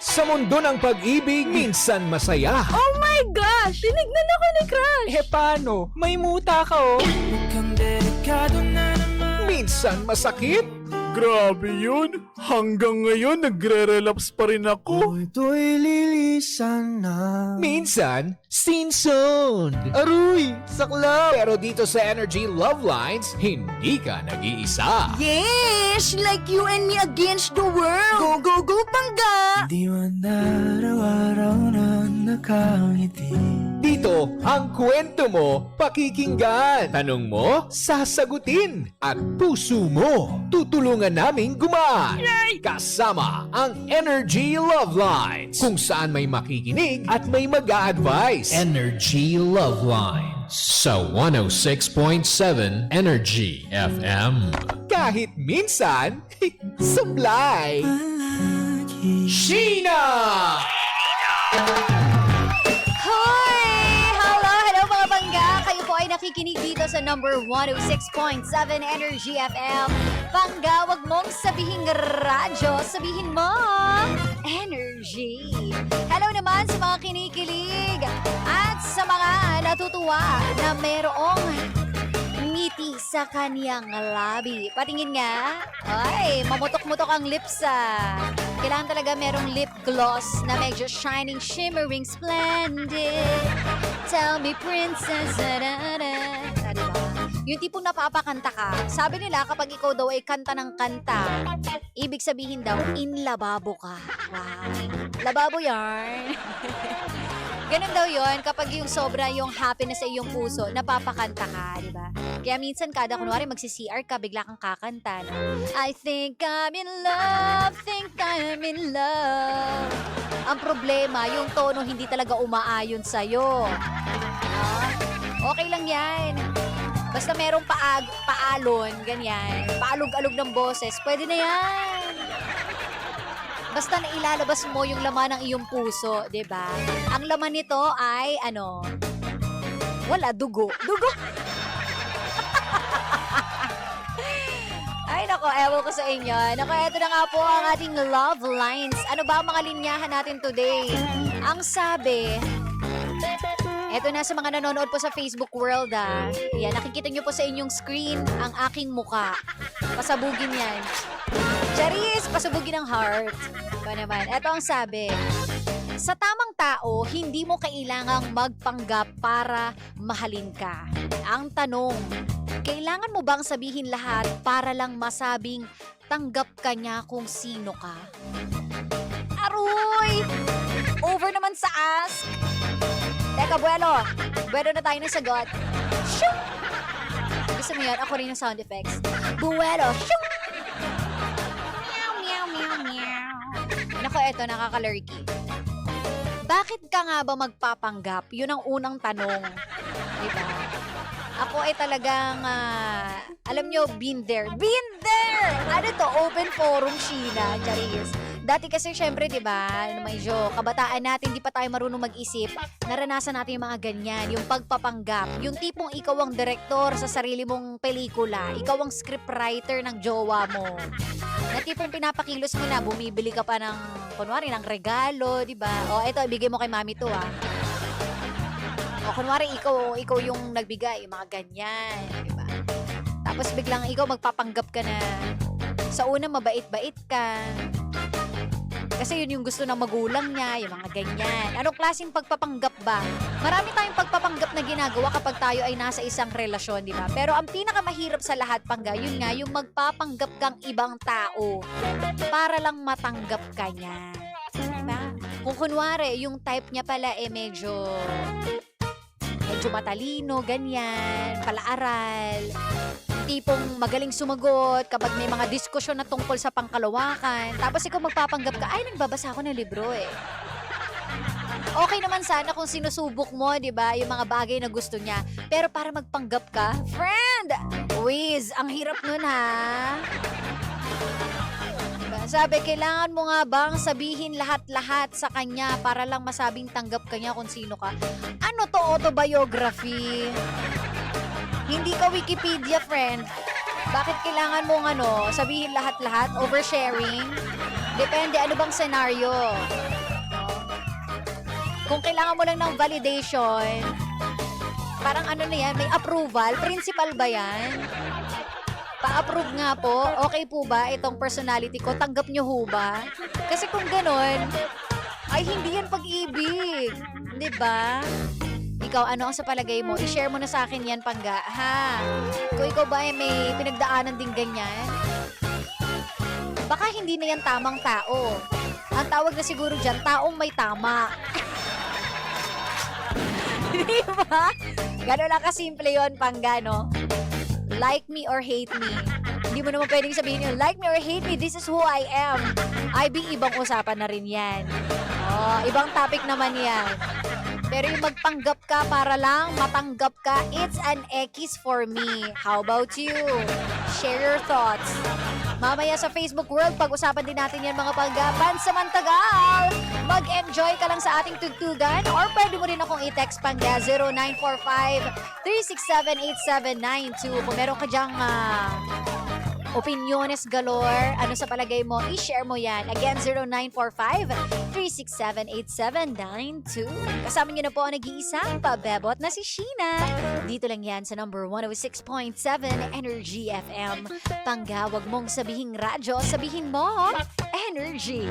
Sa mundo ng pag-ibig, minsan masaya. Oh my gosh! Tinignan ako ni Crush! Paano? May muta ka oh. Minsan masakit. Grabe yun. Hanggang ngayon, nagre-relapse pa rin ako. Ito'y lilisan na. Minsan, scene zone. Aruy! Saklap! Pero dito sa Energy Love Lines, hindi ka nag-iisa. Yes! Like you and me against the world! Go, go, go, Pangga! Di man araw-araw na nakangiti. Dito, ang kwento mo, pakikinggan. Tanong mo, sasagutin. At puso mo, tutulungan naming gumaan. Kasama ang Energy Love Lines, kung saan may makikinig at may mag-a-advise. Energy Love Lines sa 106.7 Energy FM. Kahit minsan, supply. Sheena! Hoy! Hello mga Pangga! Kayo po ay nakikinig dito sa number 106.7 Energy FM. Pangga, wag mong sabihin radyo, sabihin mo Energy. Hello naman sa mga kinikilig at sa mga natutuwa na merong ngiti sa kaniyang labi. Patingin nga. Ay, mamutok-mutok ang lips Kailangan talaga merong lip gloss na medyo shining, shimmering, splendid. Tell me, princess, da-da-da. Diba? Yung tipong napapakanta ka. Sabi nila kapag ikaw daw ay kanta ng kanta, ibig sabihin daw, in lababo ka. Wow. Lababo yarn. Ganun daw yon kapag yung sobra yung happiness sa iyong puso, napapakanta ka, di ba? Kaya minsan kada kunwari magsi-CR ka, bigla kang kakanta. No? I think I'm in love, think I'm in love. Ang problema, yung tono hindi talaga umaayon sa'yo. Okay lang yan. Basta merong paalon, ganyan. Paalog-alog ng boses, pwede na yan. Basta na ilalabas mo yung laman ng iyong puso, 'di ba? Ang laman nito ay wala dugo. Dugo. Ay nako, ewan ko sa inyo. Nako, eto na nga po ang ating love lines. Ano ba ang mga linyahan natin today? Ang sabi, eto na sa mga nanonood po sa Facebook world Yan, nakikita nyo po sa inyong screen ang aking muka. Pasabugin yan. Charis, pasabugin ng heart. Ba naman? Eto ang sabi. Sa tamang tao, hindi mo kailangang magpanggap para mahalin ka. Ang tanong, kailangan mo bang sabihin lahat para lang masabing tanggap ka niya kung sino ka? Aroy! Over naman sa ask. Teka, Buelo. Buelo na tayo ng sagot. Shoo! Gusto mo yan? Ako rin yung sound effects. Buelo. Shoo! Meow, meow, meow, meow. Nako, eto, nakaka-lurky. Bakit ka nga ba magpapanggap? Yun ang unang tanong. Diba? Ako ay talagang, alam nyo, been there. Been there! Ano to? Open forum, Sheena. Charis. Dati kasi syempre, di ba, medyo kabataan natin, di pa tayo marunong mag-isip. Naranasan natin yung mga ganyan, yung pagpapanggap. Yung tipong ikaw ang direktor sa sarili mong pelikula. Ikaw ang scriptwriter ng jowa mo. Na tipong pinapakilos mo na, bumibili ka pa ng, kunwari, ng regalo, di ba? O, eto, ibigay mo kay mami to, O, kunwari, ikaw yung nagbigay, yung mga ganyan, di ba? Tapos biglang ikaw magpapanggap ka na. Sa una, mabait-bait ka. Kasi yun yung gusto ng magulang niya, yung mga ganyan. Anong klaseng pagpapanggap ba? Marami tayong pagpapanggap na ginagawa kapag tayo ay nasa isang relasyon, di ba? Pero ang pinakamahirap sa lahat, Pangga, yun nga, yung magpapanggap kang ibang tao para lang matanggap ka niya. Diba? Kung kunwari, yung type niya pala medyo matalino, ganyan, palaaral, tipong magaling sumagot kapag may mga diskusyon na tungkol sa pangkalawakan. Tapos ikaw magpapanggap ka, ay, nagbabasa ako ng libro Okay naman sana kung sinusubok mo, di ba, yung mga bagay na gusto niya. Pero para magpanggap ka, friend, Wiz, ang hirap nun Diba? Sabi, kailangan mo nga bang sabihin lahat-lahat sa kanya para lang masabing tanggap ka niya kung sino ka? Ano to, autobiography? Hindi ka Wikipedia, friend. Bakit kailangan mong sabihin lahat-lahat? Oversharing? Depende, ano bang senaryo? Kung kailangan mo lang ng validation, parang ano na yan, may approval, principal ba yan? Pa-approve nga po, okay po ba itong personality ko? Tanggap nyo ho ba? Kasi kung ganon, ay hindi yan pag-ibig. Di ba? Ikaw, ano ang sa palagay mo? I-share mo na sa akin yan, Pangga, ha? Kung ikaw ba ay may pinagdaanan din ganyan, baka hindi na yan tamang tao. Ang tawag na siguro dyan, taong may tama. Di ba? Gano'n lang kasimple yun, Pangga, no? Like me or hate me. Hindi mo naman pwedeng sabihin yun, like me or hate me, this is who I am. Ibang usapan na rin yan. Oh, ibang topic naman yan. Pero yung magpanggap ka para lang matanggap ka, it's an X for me. How about you? Share your thoughts. Mamaya sa Facebook World, pag-usapan din natin yan mga Pangga. Pansamantagal, mag-enjoy ka lang sa ating tugtugan or pwede mo rin akong i-text Pangga 0945-367-8792. Kung meron ka dyang opiniones galore, ano sa palagay mo, i-share mo yan. Again, 0945-367-8792. Kasama niyo na po ang nag-iisang pabebot na si Sheena. Dito lang yan sa number 106.7 Energy FM. Pangga, wag mong sabihing radyo, sabihin mo, Energy.